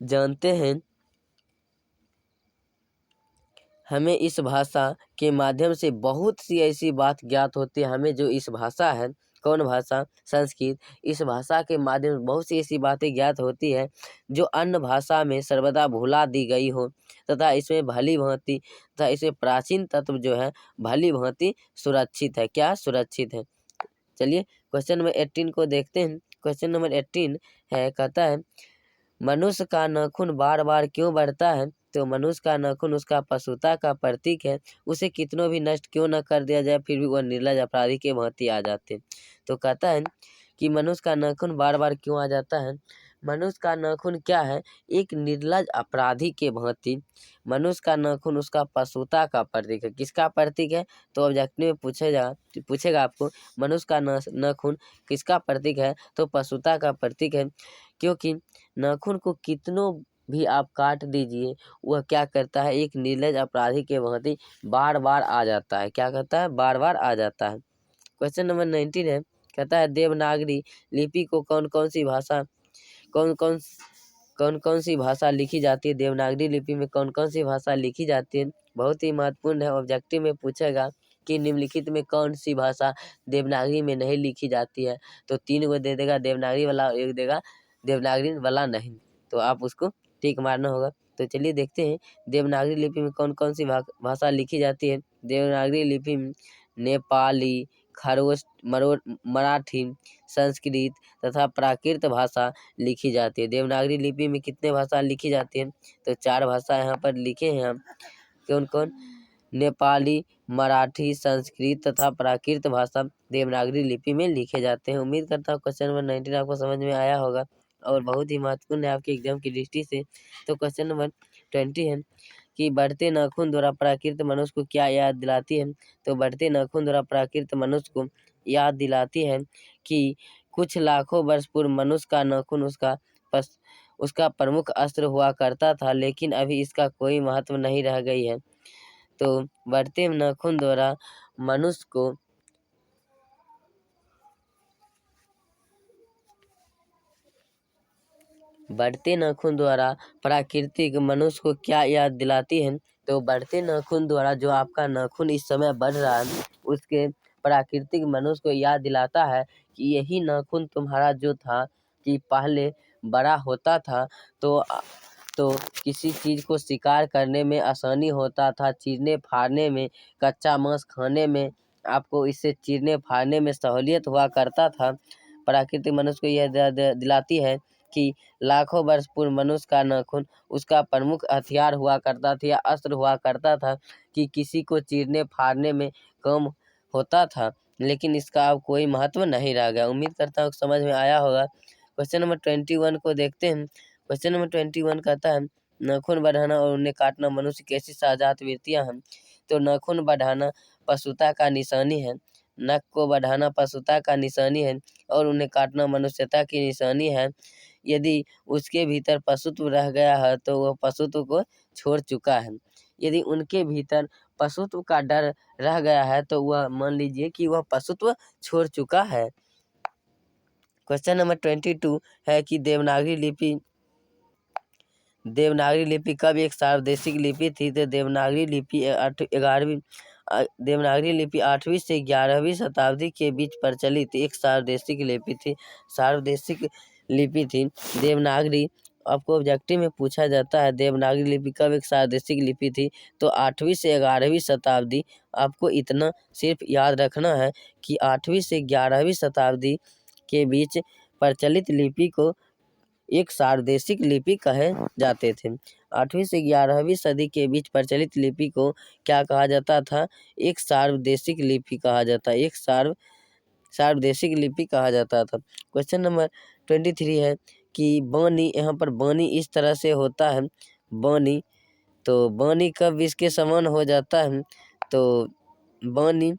S1: जानते हैं। हमें इस भाषा के माध्यम से बहुत सी ऐसी बात ज्ञात होती है। हमें जो इस भाषा है कौन भाषा? संस्कृत। इस भाषा के माध्यम से बहुत सी ऐसी बातें ज्ञात होती है जो अन्य भाषा में सर्वदा भुला दी गई हो तथा इसमें भली भांति तथा इसमें प्राचीन तत्व जो है भली भांति सुरक्षित है। क्या सुरक्षित है? चलिए क्वेश्चन नंबर 18 को देखते हैं। क्वेश्चन नंबर 18 है, कहता है मनुष्य का नाखून बार बार क्यों बढ़ता है? तो मनुष्य का नाखून उसका पशुता का प्रतीक है। उसे कितनों भी नष्ट क्यों न कर दिया जाए फिर भी वह निर्लज अपराधी के भांति आ जाते हैं। तो कहता है कि मनुष्य का नाखून बार बार क्यों आ जाता है? मनुष्य का नाखून क्या है? एक निर्लज अपराधी के भांति। मनुष्य का नाखून उसका पशुता का प्रतीक है। किसका प्रतीक है? तो ऑब्जेक्टिव में पूछेगा आपको मनुष्य का नाखून किसका प्रतीक है? तो पशुता का प्रतीक है, क्योंकि नाखून को कितनों भी आप काट दीजिए वह क्या करता है? एक निर्लज अपराधी के भांति बार बार आ जाता है। क्या करता है? बार बार आ जाता है। क्वेश्चन नंबर 19 है, कहता है देवनागरी लिपि को कौन कौन सी भाषा लिखी जाती है? देवनागरी लिपि में कौन कौन सी भाषा लिखी जाती है? बहुत ही महत्वपूर्ण है। ऑब्जेक्टिव में पूछेगा कि निम्नलिखित में कौन सी भाषा देवनागरी में नहीं लिखी जाती है? तो 3 गो दे देगा देवनागरी वाला और 1 देगा देवनागरी वाला नहीं। तो आप उसको टिक मारना होगा। तो चलिए देखते हैं देवनागरी लिपि में कौन कौन सी भाषा लिखी जाती है। देवनागरी लिपि में नेपाली, खरोष्ट, मराठी, संस्कृत तथा प्राकृत भाषा लिखी जाती है। देवनागरी लिपि में कितने भाषा लिखी जाती है? तो 4 भाषा यहाँ पर लिखे हैं हम। कौन कौन? नेपाली, मराठी, संस्कृत तथा प्राकृत भाषा देवनागरी लिपि में लिखे जाते हैं। उम्मीद करता हूँ क्वेश्चन नंबर 19 आपको समझ में आया होगा और बहुत ही महत्वपूर्ण है आपके एग्जाम की दृष्टि से। तो क्वेश्चन नंबर 20 है कि बढ़ते नाखून द्वारा प्राकृत मनुष्य को क्या याद दिलाती है? तो बढ़ते नाखून द्वारा प्राकृत मनुष्य को याद दिलाती है कि कुछ लाखों वर्ष पूर्व मनुष्य का नाखून उसका प्रमुख अस्त्र हुआ करता था, लेकिन अभी इसका कोई महत्व नहीं रह गई है। तो बढ़ते नाखून द्वारा मनुष्य को बढ़ते नाखून द्वारा प्राकृतिक मनुष्य को क्या याद दिलाती है? तो बढ़ते नाखून द्वारा जो आपका नाखून इस समय बढ़ रहा है उसके प्राकृतिक मनुष्य को याद दिलाता है कि यही नाखून तुम्हारा जो था कि पहले बड़ा होता था तो किसी चीज़ को शिकार करने में आसानी होता था, चीरने फाड़ने में, कच्चा मांस खाने में आपको इससे चीरने फाड़ने में सहूलियत हुआ करता था। प्राकृतिक मनुष्य को यह दिलाती है कि लाखों वर्ष पूर्व मनुष्य का नाखून उसका प्रमुख हथियार हुआ करता था या अस्त्र हुआ करता था कि किसी को चीरने फाड़ने में काम होता था, लेकिन इसका अब कोई महत्व नहीं रह गया। उम्मीद करता हूँ समझ में आया होगा। क्वेश्चन नंबर 21 को देखते हैं। क्वेश्चन नंबर 21 कहता है नाखून बढ़ाना और उन्हें काटना मनुष्य की ऐसी शाहजात वृत्तियाँ हैं। तो नाखून बढ़ाना पशुता का निशानी है, नख को बढ़ाना पशुता का निशानी है और उन्हें काटना मनुष्यता की निशानी है। यदि उसके भीतर पशुत्व रह गया है तो वह पशुत्व को छोड़ चुका है। यदि उनके भीतर पशुत्व का डर रह गया है तो वह मान लीजिए कि वह पशुत्व छोड़ चुका है। क्वेश्चन नंबर 22 है कि देवनागरी लिपि कब एक सार्वदेशिक लिपि थी? तो देवनागरी लिपि 8वीं से 11वीं शताब्दी के बीच प्रचलित एक सार्वदेशिक लिपि थी देवनागरी। आपको ऑब्जेक्टिव में पूछा जाता है देवनागरी लिपि कब एक सार्वदेशिक लिपि थी? तो 8वीं से 11वीं शताब्दी। आपको इतना सिर्फ याद रखना है कि 8वीं से 11वीं शताब्दी के बीच प्रचलित लिपि को एक सार्वदेशिक लिपि कहे जाते थे। 8वीं से 11वीं सदी के बीच प्रचलित लिपि को क्या कहा जाता था? एक सार्वदेशिक लिपि कहा जाता है। एक सार्वदेशिक लिपि कहा जाता था। क्वेश्चन नंबर 23 है कि बानी, यहाँ पर बानी इस तरह से होता है बानी। तो बानी कब इसके समान हो जाता है? तो बानी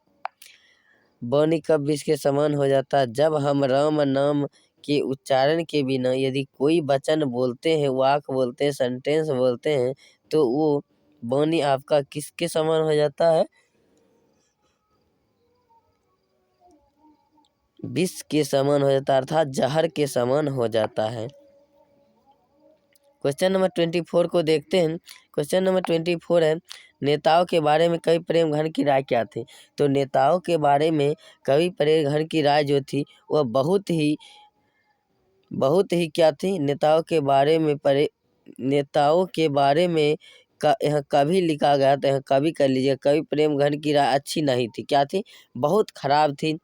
S1: कब इसके समान हो जाता है? जब हम राम नाम के उच्चारण के बिना यदि कोई वचन बोलते हैं, वाक बोलते हैं, सेंटेंस बोलते हैं तो वो बानी आपका किसके समान हो जाता है? विष के समान हो जाता है, अर्थात जहर के समान हो जाता है। क्वेश्चन नंबर 24 को देखते हैं। क्वेश्चन नंबर 24 है, नेताओं के बारे में कवि प्रेमघन की राय क्या थी। तो नेताओं के बारे में कवि प्रेमघन की राय जो थी वह बहुत ही क्या थी। नेताओं के बारे में यहाँ कभी लिखा गया, तो यहाँ कभी कर लीजिए। कवि प्रेमघन की राय अच्छी नहीं थी। क्या थी? बहुत खराब थी।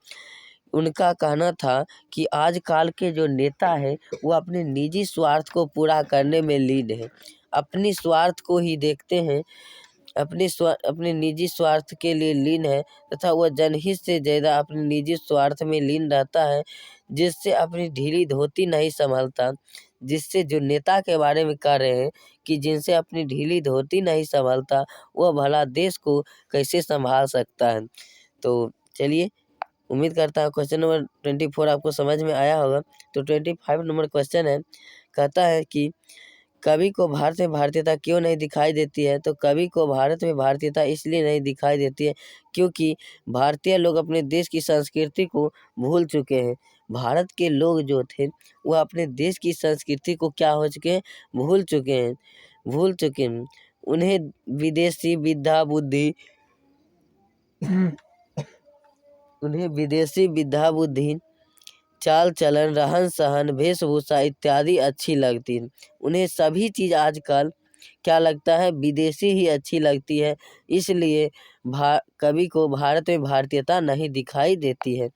S1: उनका कहना था कि आजकल के जो नेता है वो अपने निजी स्वार्थ को पूरा करने में लीन है, अपनी स्वार्थ को ही देखते हैं, अपने निजी स्वार्थ के लिए लीन है, तथा वह जनहित से ज़्यादा अपने निजी स्वार्थ में लीन रहता है, जिससे अपनी ढीली धोती नहीं संभालता। जिससे जो नेता के बारे में कह रहे हैं कि जिनसे अपनी ढीली धोती नहीं संभालता, वह भला देश को कैसे संभाल सकता है। तो चलिए, उम्मीद करता हूँ क्वेश्चन नंबर 24 आपको समझ में आया होगा। तो 25 नंबर क्वेश्चन है, कहता है कि कवि को भारत में भारतीयता क्यों नहीं दिखाई देती है। तो कवि को भारत में भारतीयता इसलिए नहीं दिखाई देती है क्योंकि भारतीय लोग अपने देश की संस्कृति को भूल चुके हैं। भारत के लोग जो थे वह अपने देश की संस्कृति को क्या हो चुके हैं? भूल चुके हैं। उन्हें विदेशी विद्या बुद्धि, चाल चलन, रहन सहन, वेशभूषा इत्यादि अच्छी लगती है। उन्हें सभी चीज़ आजकल क्या लगता है? विदेशी ही अच्छी लगती है। इसलिए कवि को भारत में भारतीयता नहीं दिखाई देती है।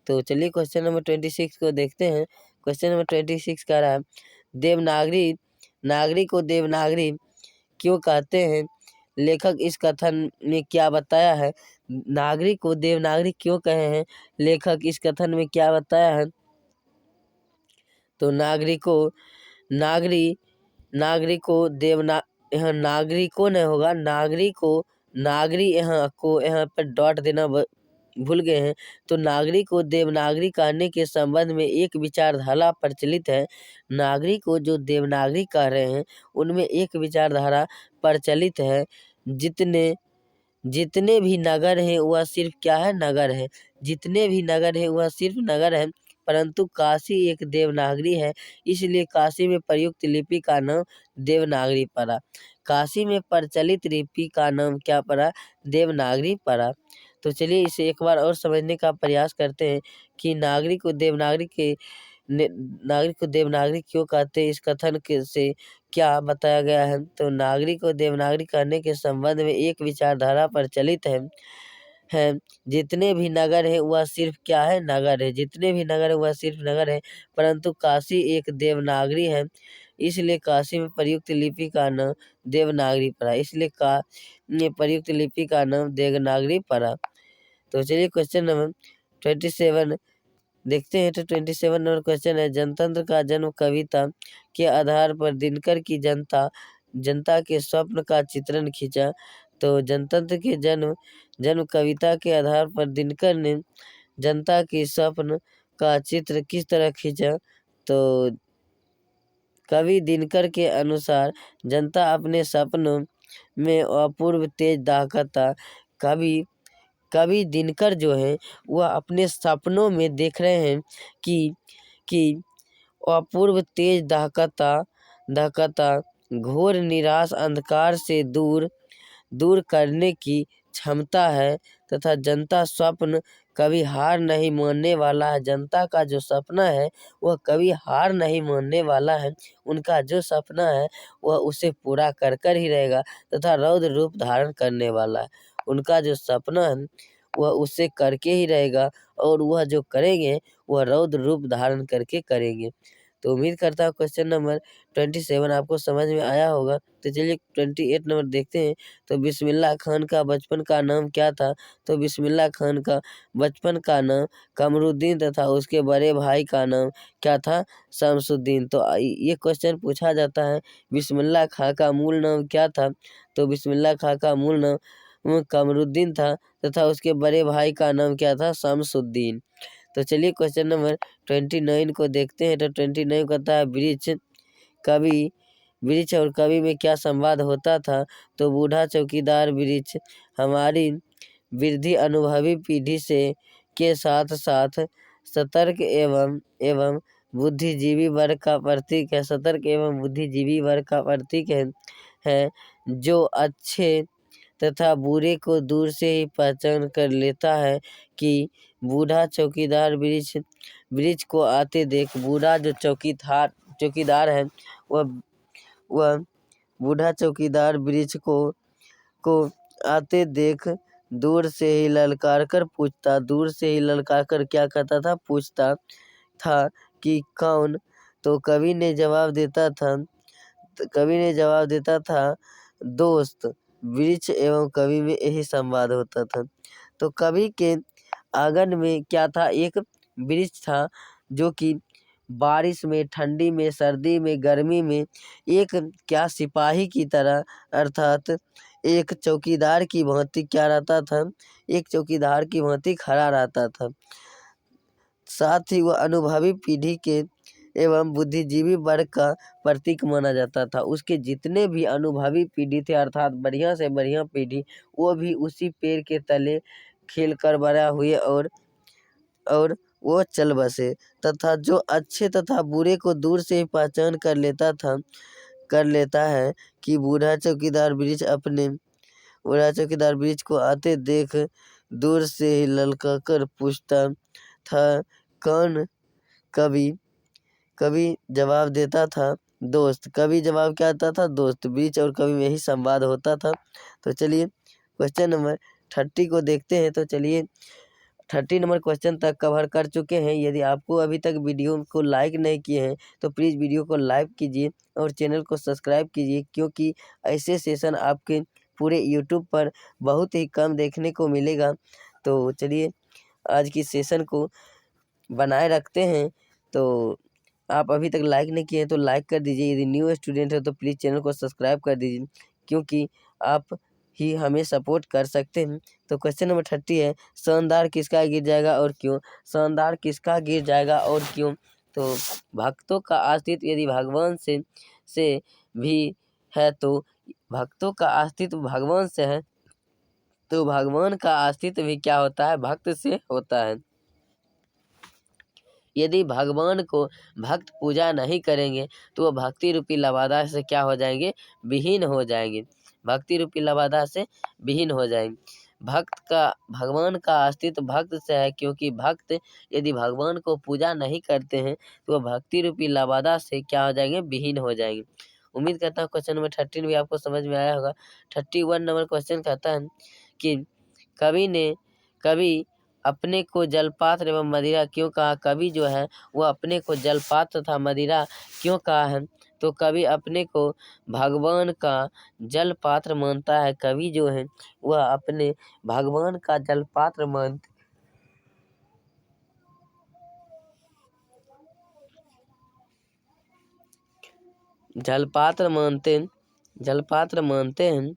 S1: तो चलिए क्वेश्चन नंबर 26 को देखते हैं। क्वेश्चन नंबर 26 कह रहा है, नागरी को देवनागरी क्यों कहते हैं। लेखक इस कथन में क्या बताया है। नागरिक को देवनागरी क्यों कहे हैं, लेखक इस कथन में क्या बताया है। तो नागरिको यहाँ नागरिको नहीं होगा, यहाँ पर डॉट देना भूल गए हैं। तो नागरिक को देवनागरी कहने के संबंध में एक विचारधारा प्रचलित है। नागरिक को जो देवनागरी कह रहे हैं उनमें एक विचारधारा प्रचलित है। जितने भी नगर हैं वह सिर्फ क्या है? नगर है। जितने भी नगर हैं वह सिर्फ नगर है, परंतु काशी एक देवनागरी है, इसलिए काशी में प्रयुक्त लिपि का नाम देवनागरी पड़ा। काशी में प्रचलित लिपि का नाम क्या पड़ा? देवनागरी पड़ा। तो चलिए इसे एक बार और समझने का प्रयास करते हैं कि नागरिक को देवनागरी क्यों कहते हैं, इस कथन से क्या बताया गया है। तो नागरिक को देवनागरी कहने के संबंध में एक विचारधारा प्रचलित है। जितने भी नगर है वह सिर्फ क्या है? नगर है। जितने भी नगर है वह सिर्फ नगर है, परंतु काशी एक देवनागरी है, इसलिए काशी में प्रयुक्त लिपि का नाम देवनागरी पड़ा। प्रयुक्त लिपि का नाम देवनागरी पड़ा। तो चलिए क्वेश्चन नंबर 27 देखते हैं। तो 27 नंबर क्वेश्चन है, जनतंत्र का जन्म कविता के आधार पर दिनकर की जनता के स्वप्न का चित्रण खींचा। तो जनतंत्र के जन्म कविता के आधार पर दिनकर ने जनता के स्वप्न का चित्र किस तरह खींचा। तो कवि दिनकर के अनुसार जनता अपने सपनों में अपूर्व तेज दाखता। कवि दिनकर जो है वह अपने सपनों में देख रहे हैं कि अपूर्व तेज दहकता घोर निराश अंधकार से दूर करने की क्षमता है, तथा जनता स्वप्न कभी हार नहीं मानने वाला है। जनता का जो सपना है वह कभी हार नहीं मानने वाला है। उनका जो सपना है वह उसे पूरा कर ही रहेगा, तथा रौद्र रूप धारण करने वाला है। उनका जो सपना है वह उसे करके ही रहेगा, और वह जो करेंगे वह रौद्र रूप धारण करके करेंगे। तो उम्मीद करता हूँ क्वेश्चन नंबर 27 आपको समझ में आया होगा। तो चलिए 28 नंबर देखते हैं। तो बिस्मिल्लाह खान का बचपन का नाम क्या था। तो बिस्मिल्लाह खान का बचपन का नाम कमरुद्दीन तथा उसके बड़े भाई का नाम क्या था? शमसुद्दीन। तो ये क्वेश्चन पूछा जाता है, बिस्मिल्लाह खां का मूल नाम क्या था। तो बिस्मिल्लाह खां का मूल नाम कमरुद्दीन था, तथा उसके बड़े भाई का नाम क्या था? शमसुद्दीन। तो चलिए क्वेश्चन नंबर 29 को देखते हैं। तो 29 कहता है, वृक्ष और कवि में क्या संवाद होता था। तो बूढ़ा चौकीदार वृक्ष हमारी वृद्धि अनुभवी पीढ़ी के साथ साथ सतर्क एवं बुद्धिजीवी वर्ग का प्रतीक है। सतर्क एवं बुद्धिजीवी वर्ग का प्रतीक है जो अच्छे तथा बुरे को दूर से ही पहचान कर लेता है कि बूढ़ा चौकीदार वृक्ष को आते देख बूढ़ा जो चौकीदार है वह बूढ़ा चौकीदार वृक्ष को आते देख दूर से ही ललकार कर क्या कहता था, पूछता था कि कौन। तो कवि ने जवाब देता था दोस्त। वृक्ष एवं कवि में यही संवाद होता था। तो कवि के आंगन में क्या था, एक वृक्ष था जो कि बारिश में, ठंडी में, सर्दी में, गर्मी में एक क्या सिपाही की तरह अर्थात एक चौकीदार की भांति क्या रहता था, एक चौकीदार की भांति खड़ा रहता था। साथ ही वह अनुभवी पीढ़ी के एवं बुद्धिजीवी वर्ग का प्रतीक माना जाता था। उसके जितने भी अनुभवी पीढ़ी थे अर्थात बढ़िया से बढ़िया पीढ़ी, वो भी उसी पेड़ के तले खेल कर बड़ा हुए और वो चल बसे। तथा जो अच्छे तथा बुरे को दूर से ही पहचान कर लेता है कि बूढ़ा चौकीदार वृक्ष को आते देख दूर से ही ललका कर पूछता था कौन। कवि जवाब देता था दोस्त। कवि जवाब क्या आता था, दोस्त। वृक्ष और कवि में यही संवाद होता था। तो चलिए क्वेश्चन नंबर 30 को देखते हैं। तो चलिए 30 नंबर क्वेश्चन तक कवर कर चुके हैं। यदि आपको अभी तक वीडियो को लाइक नहीं किए हैं तो प्लीज़ वीडियो को लाइक कीजिए और चैनल को सब्सक्राइब कीजिए, क्योंकि ऐसे सेशन आपके पूरे यूट्यूब पर बहुत ही कम देखने को मिलेगा। तो चलिए आज की सेशन को बनाए रखते हैं। तो आप अभी तक लाइक नहीं किए हैं तो लाइक कर दीजिए। यदि न्यू स्टूडेंट है तो प्लीज़ चैनल को सब्सक्राइब कर दीजिए, क्योंकि आप ही हमें सपोर्ट कर सकते हैं। तो क्वेश्चन नंबर 30 है, शानदार किसका गिर जाएगा और क्यों। शानदार किसका गिर जाएगा और क्यों। तो भक्तों का अस्तित्व यदि भगवान से भी है तो भक्तों का अस्तित्व भगवान से है तो भगवान का अस्तित्व भी क्या होता है, भक्त से होता है। यदि भगवान को भक्त पूजा नहीं करेंगे तो वह भक्ति रूपी लबादा से क्या हो जाएंगे, विहीन हो जाएंगे। भक्ति रूपी लबादा से विहीन हो जाएंगे। भगवान का अस्तित्व भक्त से है, क्योंकि भक्त यदि भगवान को पूजा नहीं करते हैं तो वह भक्ति रूपी लबादा से क्या हो जाएंगे, विहीन हो जाएंगे। उम्मीद करता हूँ क्वेश्चन नंबर 13 भी आपको समझ में आया होगा। 31 नंबर क्वेश्चन कहता है कि कवि अपने को जलपात्र एवं मदिरा क्यों कहा। कवि जो है वह अपने को जलपात्र तथा मदिरा क्यों कहा है। तो कवि अपने को भगवान का जलपात्र मानता है। कवि जो है वह अपने भगवान का जलपात्र मानते हैं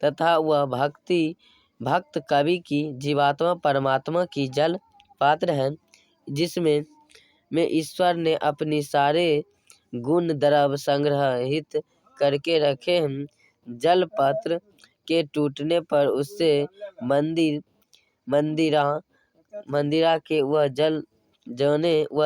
S1: तथा वह भक्त कवि की जीवात्मा परमात्मा की जल पात्र है, जिसमें ईश्वर ने अपनी सारे गुण द्रव्य संग्रहित करके रखे हैं। जल पात्र के टूटने पर उससे मंदिरा के वह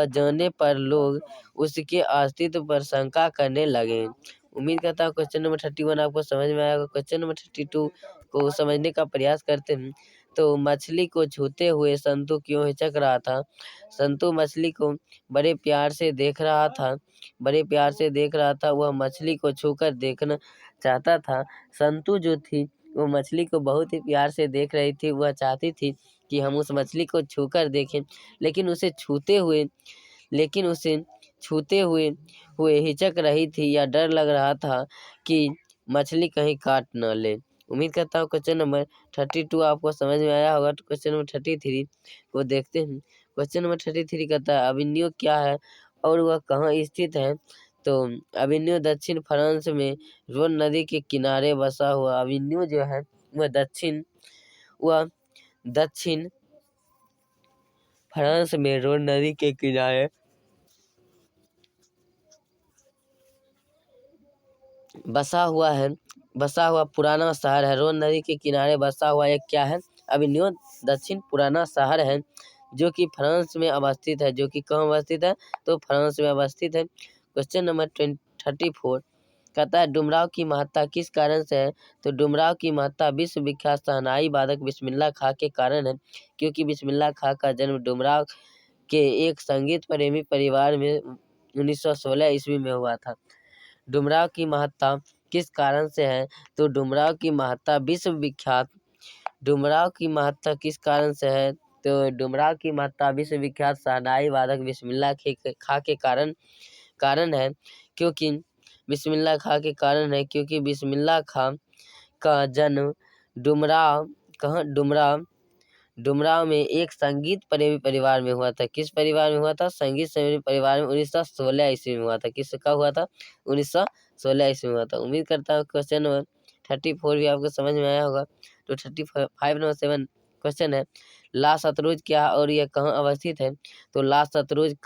S1: जाने पर लोग उसके अस्तित्व पर शंका करने लगे। उम्मीद करता हूँ क्वेश्चन नंबर 31 आपको समझ में आएगा। क्वेश्चन नंबर 32 को समझने का प्रयास करते हैं। तो मछली को छूते हुए संतु क्यों हिचक रहा था। संतु मछली को बड़े प्यार से देख रहा था। वह मछली को छूकर देखना चाहता था। संतु जो थी वो मछली को बहुत ही प्यार से देख रही थी। वह चाहती थी कि हम उस मछली को छूकर देखें, लेकिन उसे छूते हुए हिचक रही थी या डर लग रहा था कि मछली कहीं काट न ले। उम्मीद करता हूँ क्वेश्चन नंबर 32 आपको समझ में आया होगा। तो क्वेश्चन नंबर 33 को देखते हैं। क्वेश्चन नंबर 33 कहता है अविन्यो क्या है और वह कहाँ स्थित है। तो अविन्यो दक्षिण फ्रांस में रोन नदी के किनारे बसा हुआ अविन्यो जो है वह दक्षिण फ्रांस में रोन नदी के किनारे बसा हुआ पुराना शहर है। रोन नदी के किनारे बसा हुआ एक क्या है, अविन्यो दक्षिण पुराना शहर है। जो कि फ्रांस में अवस्थित है, जो कि कहाँ अवस्थित है, तो फ्रांस में अवस्थित है। क्वेश्चन नंबर 34 कहता है डुमराव की महत्ता किस कारण से है, तो डुमराव की महत्ता विश्व विख्यात शहनाई वादक बिस्मिल्लाह खां के कारण है, क्योंकि बिस्मिल्लाह खां का जन्म डुमराव के एक संगीत प्रेमी परिवार में 1916 ईस्वी में हुआ था। डुमराव की महत्ता किस कारण से है, तो डुमराव की महत्ता विश्व विख्यात डुमराव की महत्ता किस कारण से है, तो डुमराव की महत्ता विश्व विख्यात शहनाई वादक बिस्मिल्लाह खां के कारण है, क्योंकि बिस्मिल्लाह खां के कारण है, क्योंकि बिस्मिल्लाह खां का जन्म डुमराव कहाँ डुमराव में एक संगीत प्रेमी परिवार में हुआ था। किस परिवार में हुआ था, संगीत प्रेमी परिवार में 1916 ईस्वी में हुआ था। किसका हुआ था, 1916 ईस्वी में हुआ था। उम्मीद करता हूँ क्वेश्चन नंबर 34 भी आपको समझ में आया होगा। तो 35 नंबर 7 क्वेश्चन है ला सतरुज क्या और यह कहाँ अवस्थित है, तो ला सतरुज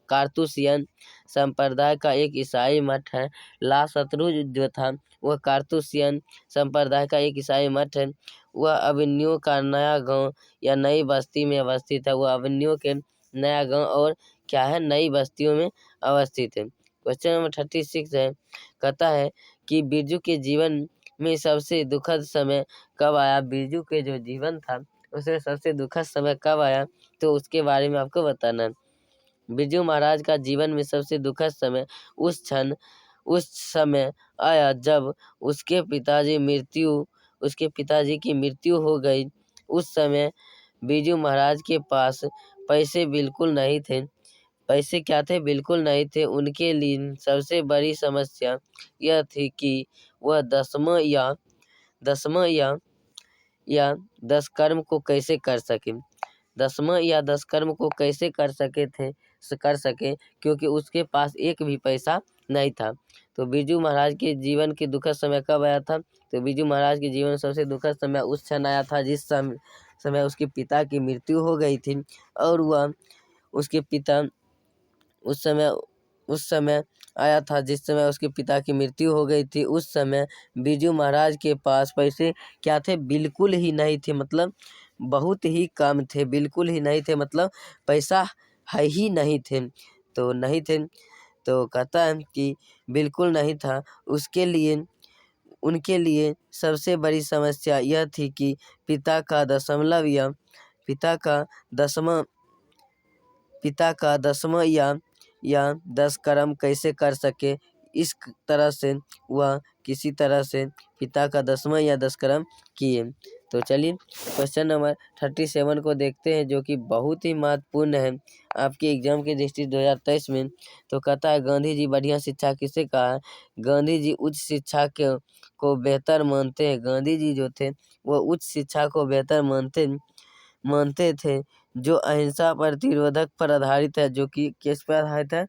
S1: कारतूसियन संप्रदाय का एक ईसाई मठ है। ला सतरुज जो था वह कारतूसियन संप्रदाय का एक ईसाई मठ है। वह अभिन्यो का नया गांव या नई बस्ती में अवस्थित है। वह अभिन्यो के नया गांव और क्या है, नई बस्तियों में अवस्थित है। क्वेश्चन नंबर 36 है कहता है कि बिरजू के जीवन में सबसे दुखद समय कब आया। बिरजू के जो जीवन था उसमें सबसे दुखद समय कब आया, तो उसके बारे में आपको बताना है। बिरजू महाराज का जीवन में सबसे दुखद समय उस समय आया जब उसके पिताजी की मृत्यु हो गई। उस समय बिरजू महाराज के पास पैसे बिल्कुल नहीं थे। पैसे क्या थे, बिल्कुल नहीं थे। उनके लिए सबसे बड़ी समस्या यह थी कि वह दस कर्म को कैसे कर सके। 10वां या 10 कर्म को कैसे कर सके, क्योंकि उसके पास एक भी पैसा नहीं था। तो बिरजू महाराज के जीवन के दुखद समय कब आया था, तो बिरजू महाराज के जीवन में सबसे दुखद समय उस क्षण आया था जिस समय उसके पिता की मृत्यु हो गई थी। और वह उसके पिता उस समय आया था जिस समय उसके पिता की मृत्यु हो गई थी। उस समय बिरजू महाराज के पास पैसे क्या थे, बिल्कुल ही नहीं थे, मतलब बहुत ही कम थे, बिल्कुल ही नहीं थे, मतलब पैसा है ही नहीं थे, तो नहीं थे। तो कहता है कि बिल्कुल नहीं था। उनके लिए सबसे बड़ी समस्या यह थी कि पिता का दसवां या 10 कर्म कैसे कर सके। इस तरह से वह किसी तरह से पिता का 10वां या 10 कर्म किए। तो चलिए क्वेश्चन नंबर 37 को देखते हैं, जो कि बहुत ही महत्वपूर्ण है आपके एग्जाम के दृष्टि 2023 में। तो कहता है गांधी जी बढ़िया शिक्षा किसे कहा है। गांधी जी उच्च शिक्षा को बेहतर मानते हैं। गांधी जी जो थे वो उच्च शिक्षा को बेहतर मानते थे, जो अहिंसा प्रतिरोधक पर आधारित है। जो कि किस पर आधारित है,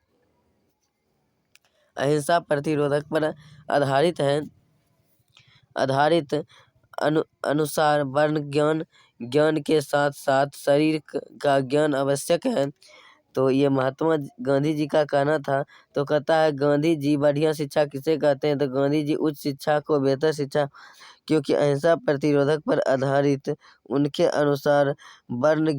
S1: अहिंसा प्रतिरोधक पर आधारित अनुसार वर्ण ज्ञान के साथ साथ शरीर का ज्ञान आवश्यक है। तो ये महात्मा गांधी जी का कहना था। तो कहता है गांधी जी बढ़िया शिक्षा किसे कहते हैं, तो गांधी जी उच्च शिक्षा को बेहतर शिक्षा, क्योंकि अहिंसा प्रतिरोधक पर आधारित उनके अनुसार वर्ण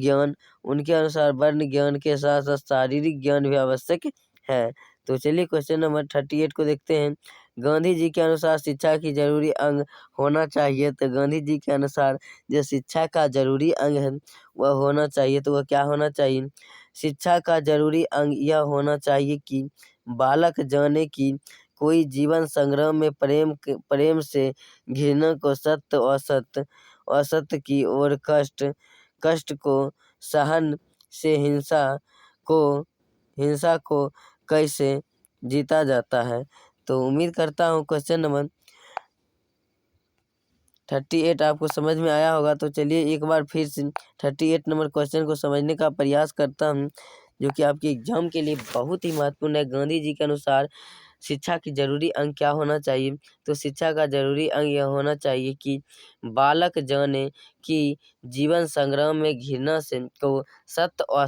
S1: ज्ञान के साथ साथ शारीरिक ज्ञान भी आवश्यक है। तो चलिए क्वेश्चन नंबर 38 को देखते हैं। गांधी जी के अनुसार शिक्षा की जरूरी अंग होना चाहिए। तो गांधी जी के अनुसार जो शिक्षा का जरूरी अंग है वह होना चाहिए, तो वह क्या होना चाहिए, शिक्षा का जरूरी अंग यह होना चाहिए कि बालक जाने कि कोई जीवन संग्राम में प्रेम से घृणा को सत्य और असत्य की ओर कष्ट को सहन से हिंसा को कैसे जीता जाता है। तो उम्मीद करता हूँ क्वेश्चन नंबर 38 आपको समझ में आया होगा। तो चलिए एक बार फिर से 38 नंबर क्वेश्चन को समझने का प्रयास करता हूँ, जो कि आपके एग्जाम के लिए बहुत ही महत्वपूर्ण है। गांधी जी के अनुसार शिक्षा की जरूरी अंग क्या होना चाहिए, तो शिक्षा का जरूरी अंग यह होना चाहिए कि बालक जाने कि जीवन संग्राम में घृणा से को सत्य और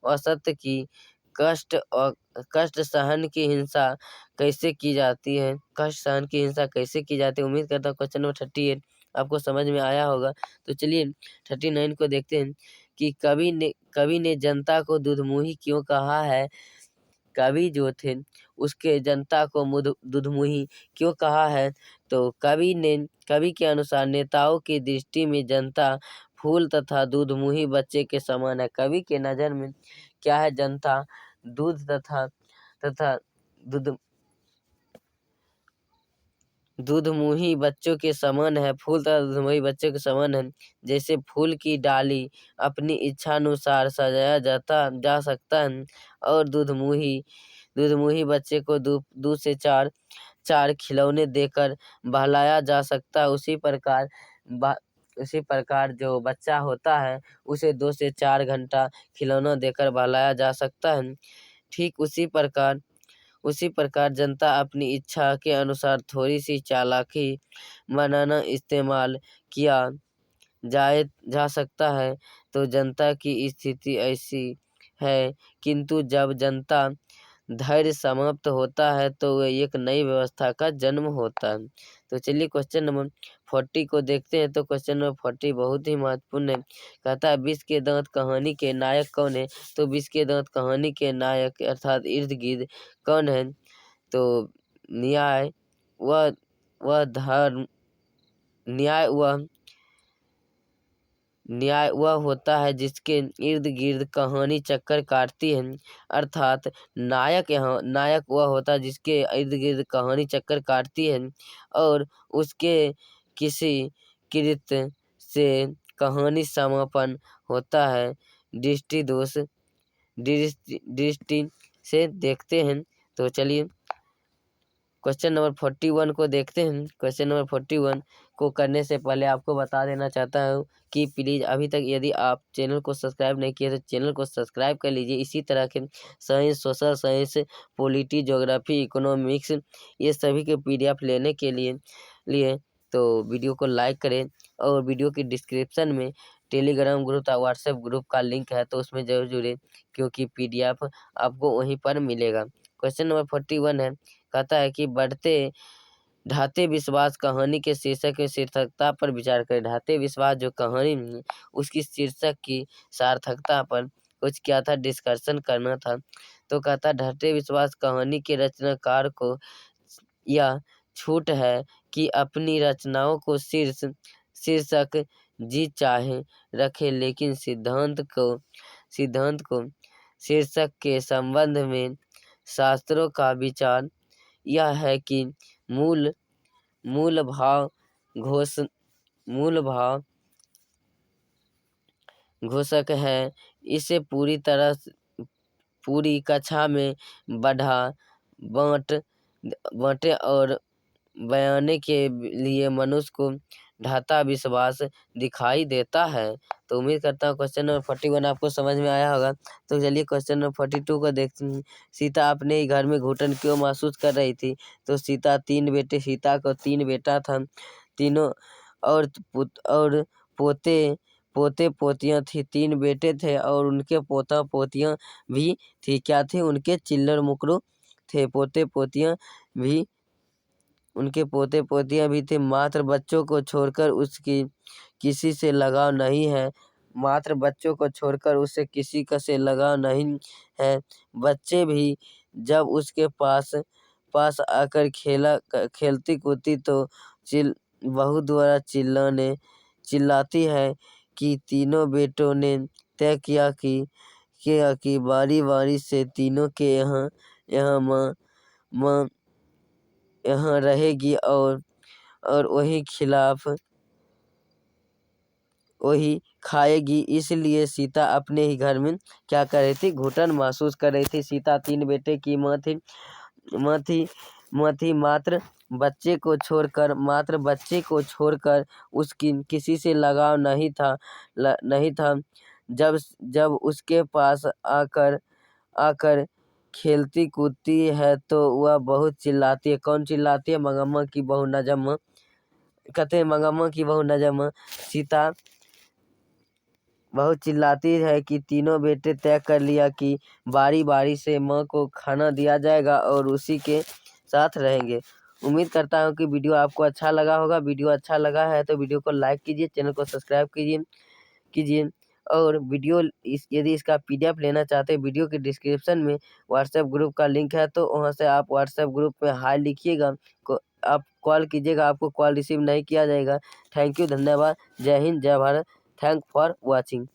S1: असत्य की कष्ट सहन की हिंसा कैसे की जाती है, कष्ट सहन की हिंसा कैसे की जाती है। उम्मीद करता हूँ क्वेश्चन नंबर 38 आपको समझ में आया होगा। तो चलिए 39 को देखते हैं कि कवि ने जनता को दुधमुही क्यों कहा है। कवि जो थे उसके जनता को दुधमुही क्यों कहा है। तो कवि के अनुसार नेताओं की दृष्टि में जनता फूल तथा दुधमुही बच्चे के समान है। कवि के नज़र में क्या है, जनता दूध तथा दुधमुही बच्चों के समान है। फूल तथा दुधमुही बच्चों के समान है। जैसे फूल की डाली अपनी इच्छा अनुसार सजाया जा सकता है और दुधमुही बच्चे को दो से चार खिलौने देकर बहलाया जा सकता है। उसी प्रकार जो बच्चा होता है उसे 2 से 4 घंटा खिलौना देकर बहलाया जा सकता है। ठीक उसी प्रकार जनता अपनी इच्छा के अनुसार थोड़ी सी चालाकी बनाना इस्तेमाल किया जा सकता है। तो जनता की स्थिति ऐसी है, किंतु जब जनता धैर्य समाप्त होता है तो एक नई व्यवस्था का जन्म होता है। तो चलिए क्वेश्चन नंबर 40 को देखते हैं। तो क्वेश्चन नंबर 40 बहुत ही महत्वपूर्ण है। कहता है विष के दांत कहानी के नायक कौन है। तो विष के दांत कहानी के नायक अर्थात इर्द गिर्द कौन है। तो न्याय व धर्म न्याय वह होता है जिसके इर्द गिर्द कहानी चक्कर काटती है। अर्थात नायक वह होता है जिसके इर्द गिर्द कहानी चक्कर काटती है और उसके किसी कृत्य से कहानी समापन होता है। दृष्टि से देखते हैं। तो चलिए क्वेश्चन नंबर 41 को देखते हैं। क्वेश्चन नंबर 41 को करने से पहले आपको बता देना चाहता हूँ कि प्लीज़ अभी तक यदि आप चैनल को सब्सक्राइब नहीं किए तो चैनल को सब्सक्राइब कर लीजिए। इसी तरह के science, social science, polity, geography, economics ये सभी के PDF लेने के लिए तो वीडियो को लाइक करें और वीडियो की डिस्क्रिप्शन में टेलीग्राम ग्रुप या व्हाट्सएप ग्रुप का लिंक है तो उसमें जरूर जुड़े, क्योंकि PDF आपको वहीं पर मिलेगा। क्वेश्चन नंबर 41 है, कहता है कि बढ़ते ढाते विश्वास कहानी के शीर्षकता पर विचार करें। ढाते विश्वास जो कहानी उसकी शीर्षक की सार्थकता पर कुछ क्या था, डिस्कशन करना था। तो कहता ढाते विश्वास कहानी के रचनाकार को यह छूट है कि अपनी रचनाओं को शीर्षक जी चाहे रखे, लेकिन सिद्धांत को शीर्षक के संबंध में शास्त्रों का विचार यह है कि मूल भाव घोषक है। इसे पूरी कक्षा में बांटे और बयाने के लिए मनुष्य को ढाता विश्वास दिखाई देता है। तो उम्मीद करता हूँ क्वेश्चन नंबर 41 आपको समझ में आया होगा। तो चलिए क्वेश्चन नंबर 42 को देखते हैं। सीता अपने ही घर में घुटन क्यों महसूस कर रही थी। तो सीता को 3 बेटा था। तीनों और पोते पोतियां थी। 3 बेटे थे और उनके पोता पोतियां भी थी। क्या थे, उनके चिल्लर मुकरू थे। उनके पोते पोतियां भी थे। मात्र बच्चों को छोड़कर उसकी किसी से लगाव नहीं है। मात्र बच्चों को छोड़कर उसे किसी का से लगाव नहीं है। बच्चे भी जब उसके पास आकर खेलती कूदती तो बहू द्वारा चिल्लाती है कि तीनों बेटों ने तय किया कि बारी बारी से तीनों के यहाँ माँ यहाँ रहेगी और वही खाएगी। इसलिए सीता अपने ही घर में क्या कर रही थी, घुटन महसूस कर रही थी। सीता 3 बेटे की माँ थी। मात्र बच्चे को छोड़कर उसकी किसी से लगाव नहीं था। जब उसके पास आकर खेलती कूदती है तो वह बहुत चिल्लाती है। कौन चिल्लाती है, मंगम्मा की बहू नजम्मा। कहते हैं मंगम्मा की बहू नजम्मा सीता बहुत चिल्लाती है कि तीनों बेटे तय कर लिया कि बारी बारी से माँ को खाना दिया जाएगा और उसी के साथ रहेंगे। उम्मीद करता हूँ कि वीडियो आपको अच्छा लगा होगा। वीडियो अच्छा लगा है तो वीडियो को लाइक कीजिए, चैनल को सब्सक्राइब कीजिए और वीडियो यदि इसका PDF लेना चाहते हैं, वीडियो के डिस्क्रिप्शन में व्हाट्सएप ग्रुप का लिंक है, तो वहाँ से आप व्हाट्सएप ग्रुप में हाय लिखिएगा, आप कॉल कीजिएगा, आपको कॉल रिसीव नहीं किया जाएगा। थैंक यू, धन्यवाद। जय हिंद, जय भारत। Thank for watching.